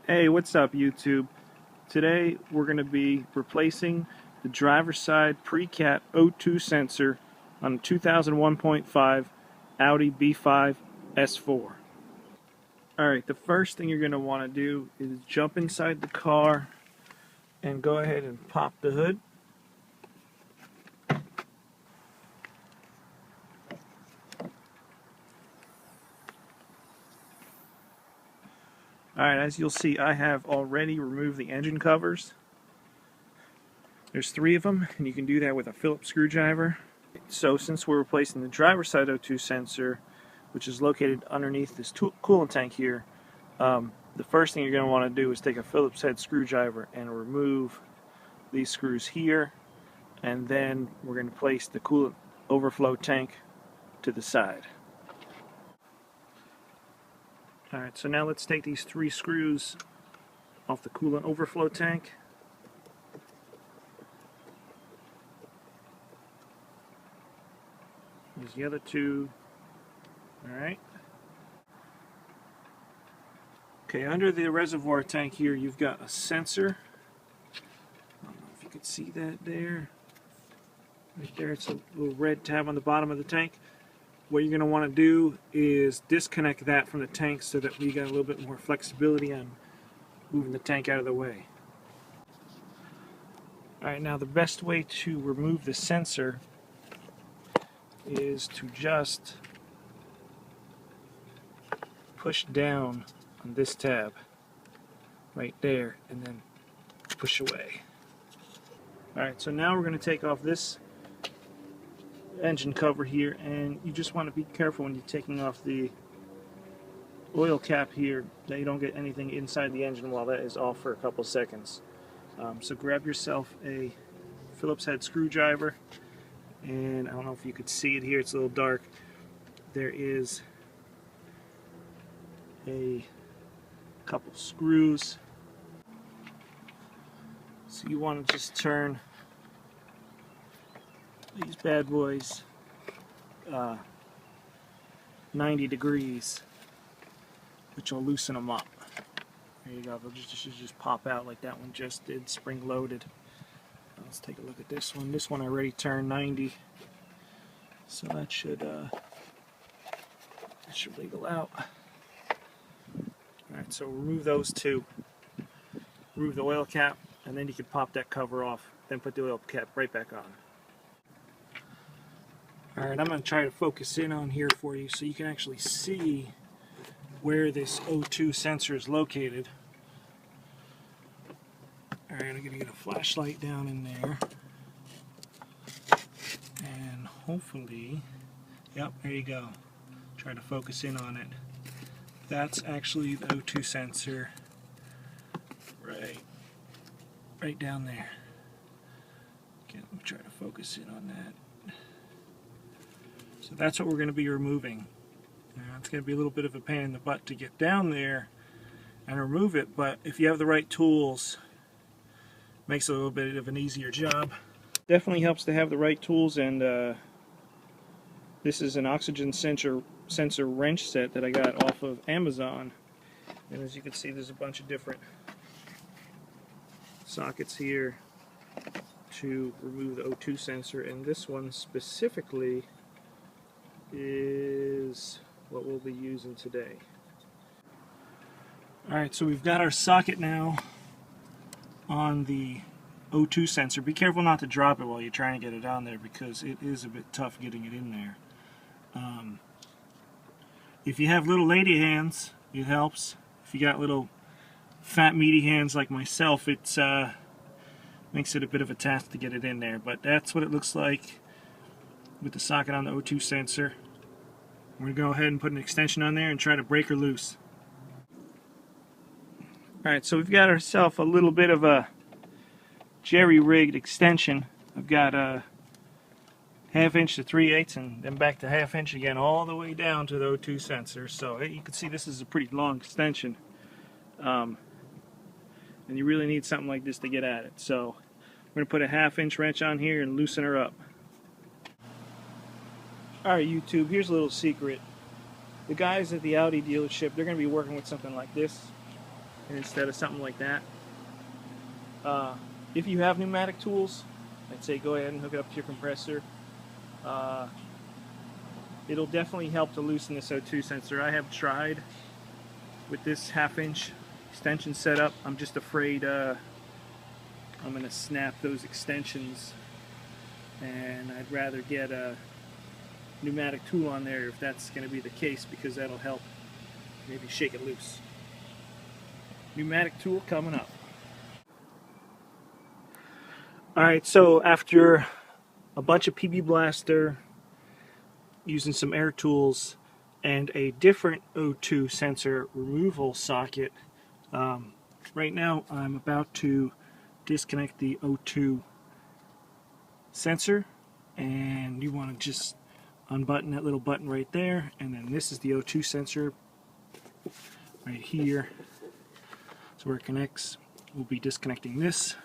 Hey, what's up YouTube? Today we're going to be replacing the driver's side pre-cat O2 sensor on a 2001.5 Audi B5 S4. Alright, the first thing you're going to want to do is jump inside the car and go ahead and pop the hood. Alright, as you'll see, I have already removed the engine covers. There's 3 of them, and you can do that with a Phillips screwdriver. So since we're replacing the driver's side O2 sensor, which is located underneath this coolant tank here, the first thing you're going to want to do is take a Phillips head screwdriver and remove these screws here, and then we're going to place the coolant overflow tank to the side. Alright, so now let's take these 3 screws off the coolant overflow tank. There's the other 2. Alright. Okay, under the reservoir tank here you've got a sensor. I don't know if you can see that there. Right there, it's a little red tab on the bottom of the tank. What you're going to want to do is disconnect that from the tank so that we got a little bit more flexibility on moving the tank out of the way. Alright, now the best way to remove the sensor is to just push down on this tab right there and then push away. Alright, so now we're going to take off this engine cover here, and you just want to be careful when you're taking off the oil cap here that you don't get anything inside the engine while that is off for a couple seconds. So grab yourself a Phillips head screwdriver, and I don't know if you could see it here, it's a little dark. There is a couple screws, so you want to just turn these bad boys 90 degrees, which will loosen them up. There you go, they'll just pop out like that one just did, spring loaded. Let's take a look at this one. This one I already turned 90, so that should wiggle out. Alright, so remove those 2. Remove the oil cap, and then you can pop that cover off, then put the oil cap right back on. Alright, I'm going to try to focus in on here for you so you can actually see where this O2 sensor is located. Alright, I'm going to get a flashlight down in there. And hopefully, yep, there you go. Try to focus in on it. That's actually the O2 sensor right down there. Okay, let me try to focus in on that. So that's what we're going to be removing. Now, it's going to be a little bit of a pain in the butt to get down there and remove it, but if you have the right tools, it makes it a little bit of an easier job. Definitely helps to have the right tools, and this is an oxygen sensor wrench set that I got off of Amazon. And as you can see, there's a bunch of different sockets here to remove the O2 sensor, and this one specifically is what we'll be using today. Alright, so we've got our socket now on the O2 sensor. Be careful not to drop it while you're trying to get it on there, because it is a bit tough getting it in there. If you have little lady hands, it helps. If you got little fat meaty hands like myself, it makes it a bit of a task to get it in there, but that's what it looks like with the socket on the O2 sensor. We're going to go ahead and put an extension on there and try to break her loose. Alright, so we've got ourselves a little bit of a jerry-rigged extension. I've got a 1/2 inch to 3/8 and then back to 1/2 inch again, all the way down to the O2 sensor. So you can see this is a pretty long extension. And you really need something like this to get at it. So we're going to put a 1/2 inch wrench on here and loosen her up. Alright YouTube, here's a little secret. The guys at the Audi dealership, they're going to be working with something like this. instead of something like that. If you have pneumatic tools, I'd say go ahead and hook it up to your compressor. It'll definitely help to loosen this O2 sensor. I have tried with this 1/2-inch extension setup. I'm just afraid I'm going to snap those extensions, and I'd rather get a pneumatic tool on there if that's going to be the case, because that'll help maybe shake it loose. Pneumatic tool coming up. Alright, so after a bunch of PB Blaster, using some air tools, and a different O2 sensor removal socket, right now I'm about to disconnect the O2 sensor, and you want to just unbutton that little button right there, and then this is the O2 sensor right here. So where it connects, we'll be disconnecting this,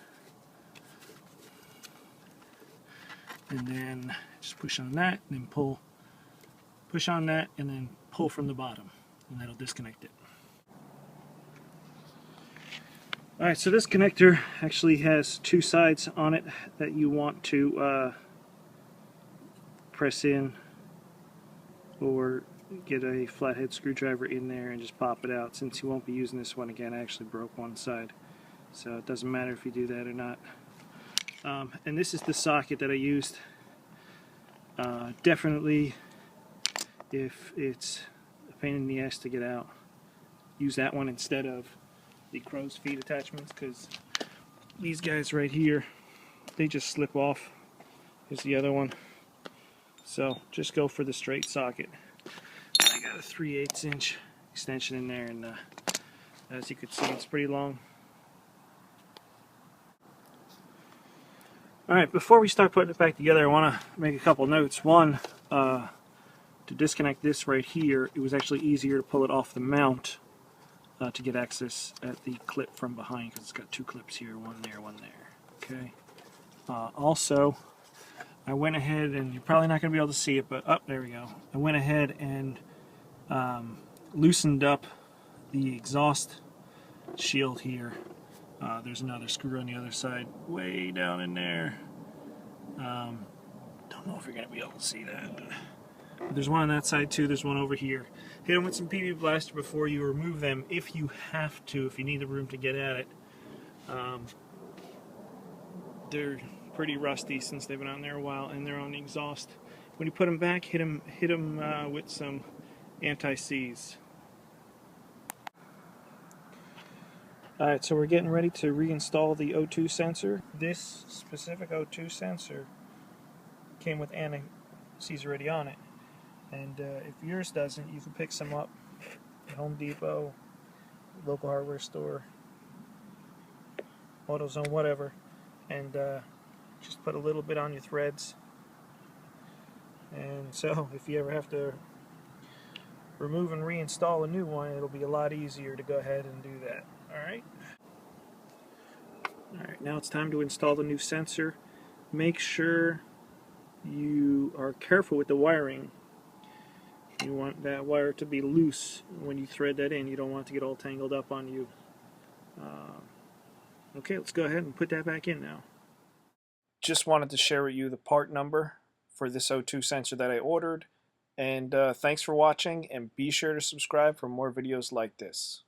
and then just push on that, and then push on that, and then pull from the bottom, and that'll disconnect it. Alright, so this connector actually has two sides on it that you want to press in, or get a flathead screwdriver in there and just pop it out. Since you won't be using this one again, I actually broke one side, so it doesn't matter if you do that or not. And this is the socket that I used. Definitely, if it's a pain in the ass to get out, use that one instead of the crow's feet attachments, because these guys right here, they just slip off. Here's the other one. So just go for the straight socket. I got a 3/8 inch extension in there, and as you can see, it's pretty long. Alright, before we start putting it back together, I want to make a couple notes. One, to disconnect this right here, it was actually easier to pull it off the mount to get access at the clip from behind, because it's got two clips here, one there, one there. Okay. Also, I went ahead, and you're probably not going to be able to see it, but there we go. I went ahead and loosened up the exhaust shield here. There's another screw on the other side, way down in there. Don't know if you're going to be able to see that. But there's one on that side too. There's one over here. Hit them with some PB Blaster before you remove them, if you have to, if you need the room to get at it. They're pretty rusty since they've been on there a while, and they're on the exhaust. When you put them back, hit them with some anti-seize. Alright, so we're getting ready to reinstall the O2 sensor. This specific O2 sensor came with anti-seize already on it. And if yours doesn't, you can pick some up at Home Depot, local hardware store, AutoZone, whatever. And just put a little bit on your threads. And so if you ever have to remove and reinstall a new one, it'll be a lot easier to go ahead and do that. Alright, now it's time to install the new sensor. Make sure you are careful with the wiring. You want that wire to be loose when you thread that in. You don't want it to get all tangled up on you. Okay, let's go ahead and put that back in now. Just wanted to share with you the part number for this O2 sensor that I ordered. And thanks for watching, and be sure to subscribe for more videos like this.